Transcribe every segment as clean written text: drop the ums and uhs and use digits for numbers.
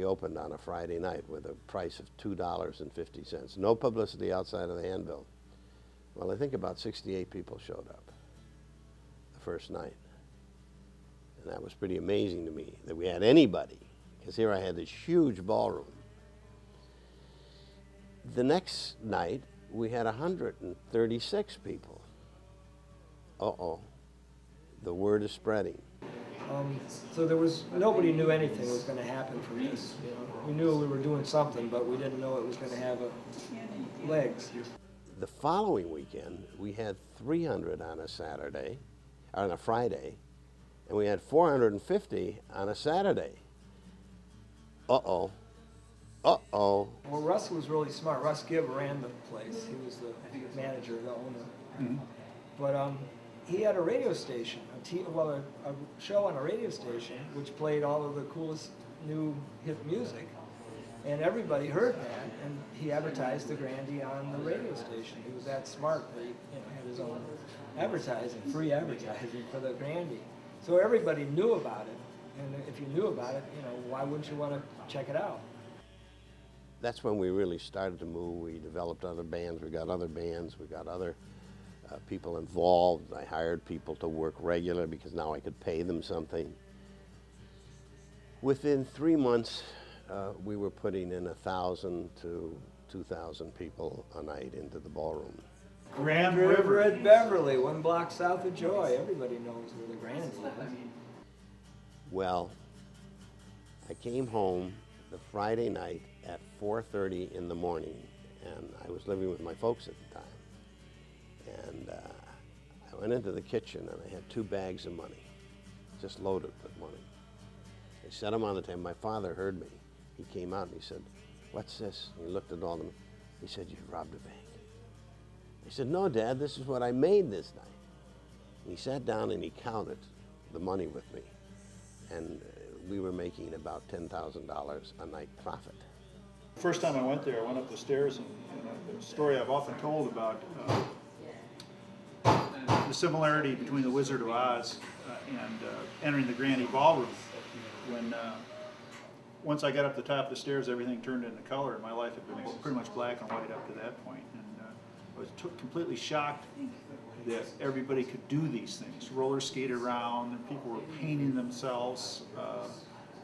opened on a Friday night with a price of $2.50. No publicity outside of the handbill. Well, I think about 68 people showed up the first night. And that was pretty amazing to me, that we had anybody, because here I had this huge ballroom. The next night, we had 136 people. Uh-oh, the word is spreading. So there was, nobody knew anything was going to happen from this. You know? We knew we were doing something, but we didn't know it was going to have legs. The following weekend, we had 300 on a Saturday, on a Friday, and we had 450 on a Saturday. Uh-oh. Uh-oh. Well, Russ was really smart. Russ Gibb ran the place. He was the manager, the owner. Mm-hmm. But he had a radio station, a show on a radio station, which played all of the coolest new hip music. And everybody heard that, and he advertised the Grande on the radio station. He was that smart that he had his own advertising, free advertising for the Grande. So everybody knew about it, and if you knew about it, why wouldn't you want to check it out? That's when we really started to move. We developed other bands, we got other bands, we got other people involved. I hired people to work regular because now I could pay them something. Within 3 months, we were putting in 1,000 to 2,000 people a night into the ballroom. Grand River at Beverly, 1 block south of Joy. Everybody knows where the Grande is. Well, I came home the Friday night at 4:30 in the morning, and I was living with my folks at the time. And I went into the kitchen, and I had 2 bags of money, just loaded with money. I set them on the table. My father heard me. He came out and he said, "What's this?" And he looked at all of them. He said, "You robbed a bank." I said, "No, Dad, this is what I made this night." And he sat down and he counted the money with me. And we were making about $10,000 a night profit. The first time I went there, I went up the stairs, and the story I've often told about the similarity between the Wizard of Oz and entering the Grande Ballroom. When once I got up the top of the stairs, everything turned into color, and my life had been pretty much black and white up to that point. And I was completely shocked that everybody could do these things, roller skate around, and people were painting themselves.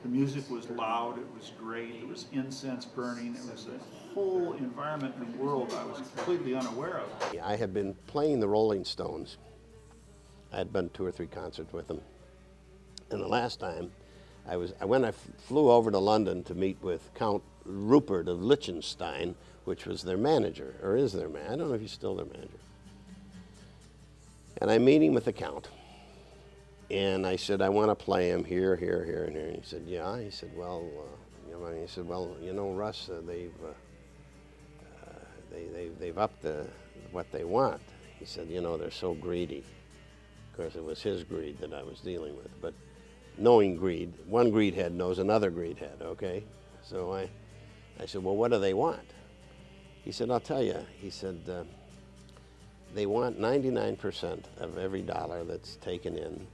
The music was loud, it was great, there was incense burning, it was a whole environment and world I was completely unaware of. I had been playing the Rolling Stones. I had been 2 or 3 concerts with them. And the last time, I flew over to London to meet with Count Rupert of Liechtenstein, which was their manager, or is their manager. I don't know if he's still their manager. And I'm meeting with the Count. And I said, "I want to play him here, here, here, and here." And he said, "Yeah." He said, "Well, Russ, they've upped what they want." He said, "They're so greedy." Of course, it was his greed that I was dealing with. But knowing greed, one greed head knows another greed head, okay? So I said, "Well, what do they want?" He said, "I'll tell you." He said, "They want 99% of every dollar that's taken in,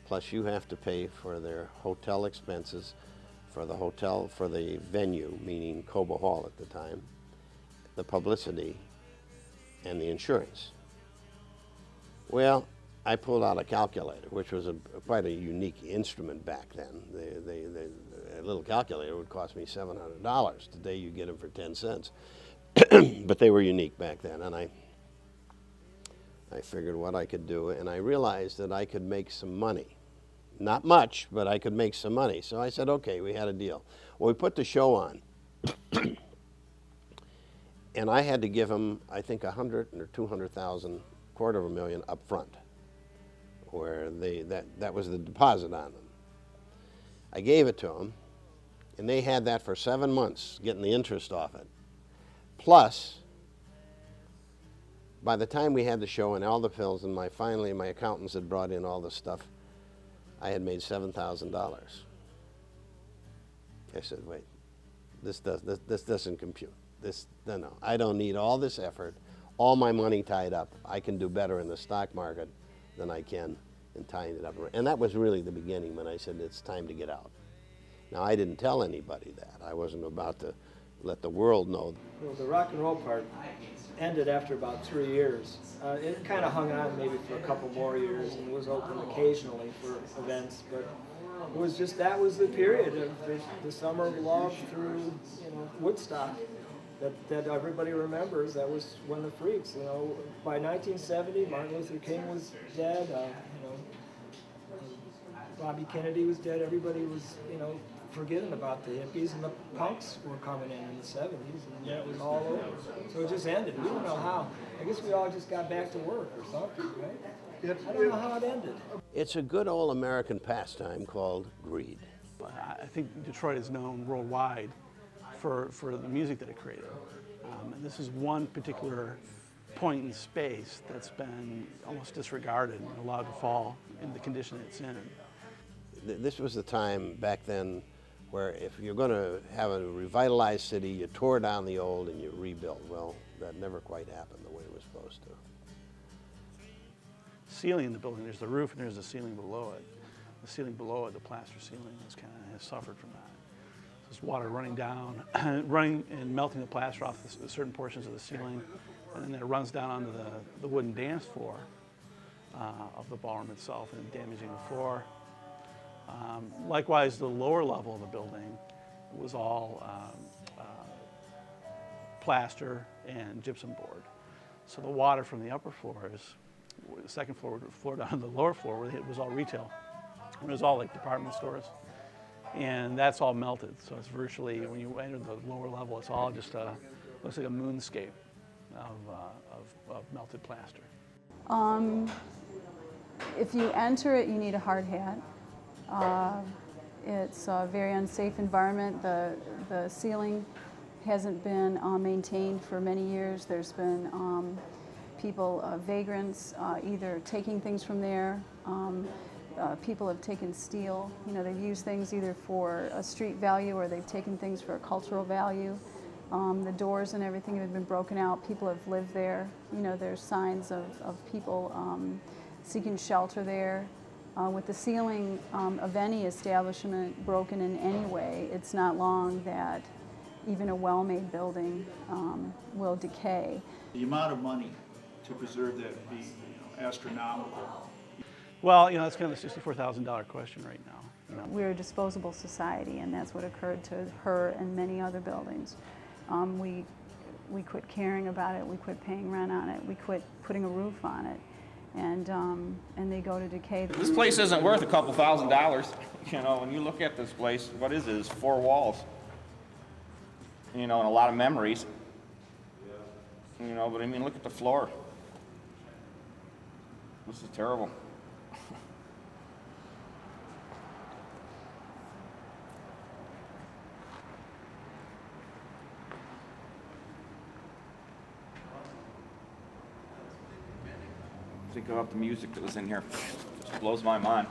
plus you have to pay for their hotel expenses, for the hotel, for the venue, meaning Cobo Hall at the time, the publicity, and the insurance." Well, I pulled out a calculator, which was quite a unique instrument back then. A little calculator would cost me $700. Today you get them for 10 cents. But they were unique back then, and I figured what I could do, and I realized that I could make some money. Not much, but I could make some money. So I said, okay, we had a deal. Well, we put the show on, and I had to give them, I think, 100 or 200,000, $250,000 up front, where that was the deposit on them. I gave it to them, and they had that for 7 months, getting the interest off it. Plus, by the time we had the show and all the pills, and finally my accountants had brought in all the stuff, I had made $7,000. I said, "Wait, this doesn't compute. No, I don't need all this effort, all my money tied up. I can do better in the stock market than I can in tying it up." And that was really the beginning when I said it's time to get out. Now, I didn't tell anybody that. I wasn't about to let the world know. Well, the rock and roll part ended after about 3 years. It kind of hung on maybe for a couple more years and was open occasionally for events, but it was just, that was the period of the summer of love through, you know, Woodstock that everybody remembers. That was when the Freaks, you know, by 1970, Martin Luther King was dead, you know, Bobby Kennedy was dead. Everybody was, you know, forgetting about the hippies, and the punks were coming in the 70s, and that was all over. So it just ended. We don't know how. I guess we all just got back to work or something, right? I don't know how it ended. It's a good old American pastime called greed. I think Detroit is known worldwide for the music that it created. And this is one particular point in space that's been almost disregarded and allowed to fall in the condition it's in. This was the time back then where if you're going to have a revitalized city, you tore down the old and you rebuilt. Well, that never quite happened the way it was supposed to. Ceiling in the building, there's the roof and there's the ceiling below it. The ceiling below it, the plaster ceiling, has suffered from that. There's water running down, running and melting the plaster off certain portions of the ceiling, and then it runs down onto the wooden dance floor of the ballroom itself and damaging the floor. Likewise, the lower level of the building was all plaster and gypsum board. So the water from the upper floors, the second floor would flow down to the lower floor where it was all retail. It was all like department stores. And that's all melted. So it's virtually, when you enter the lower level, it's all just looks like a moonscape of melted plaster. If you enter it, you need a hard hat. It's a very unsafe environment. The ceiling hasn't been maintained for many years. There's been people, vagrants, either taking things from there. People have taken steel. You know, they've used things either for a street value or they've taken things for a cultural value. The doors and everything have been broken out. People have lived there. You know, there's signs of people seeking shelter there. With the ceiling of any establishment broken in any way, it's not long that even a well-made building will decay. The amount of money to preserve that would be, astronomical. Well, that's kind of the $64,000 question right now. We're a disposable society, and that's what occurred to her and many other buildings. We quit caring about it, we quit paying rent on it, we quit putting a roof on it, and they go to decay. This place isn't worth a couple $1,000s. When you look at this place, what is it? It's 4 walls. And a lot of memories. But I mean, look at the floor. This is terrible. Think about the music that was in here. It just blows my mind.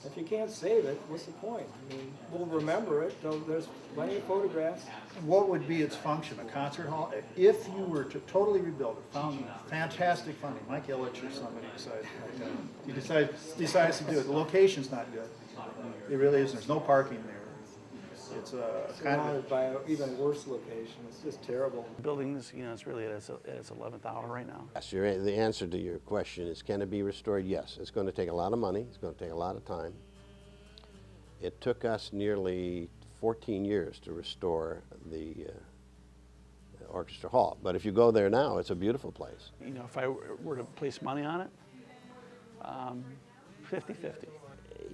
If you can't save it, what's the point? I mean, we'll remember it. There's plenty of photographs. What would be its function? A concert hall? If you were to totally rebuild it, found fantastic funding, Mike Illich or somebody decides, he decides to do it. The location's not good. It really isn't. There's no parking there. It's Surrounded by an even worse location. It's just terrible. Buildings, it's really at its 11th hour right now. Yes, the answer to your question is, can it be restored? Yes. It's going to take a lot of money. It's going to take a lot of time. It took us nearly 14 years to restore the orchestra hall. But if you go there now, it's a beautiful place. If I were to place money on it, 50-50.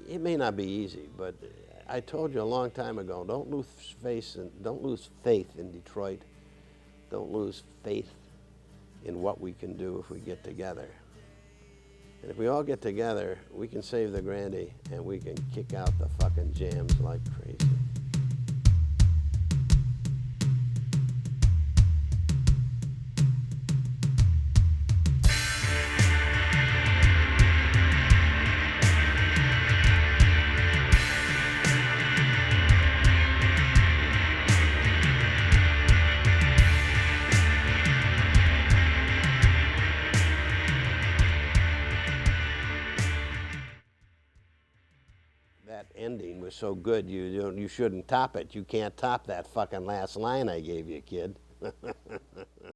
It may not be easy, but I told you a long time ago, don't lose faith in Detroit. Don't lose faith in what we can do if we get together. And if we all get together, we can save the Grande and we can kick out the fucking jams like crazy. That ending was so good, you shouldn't top it. You can't top that fucking last line I gave you, kid.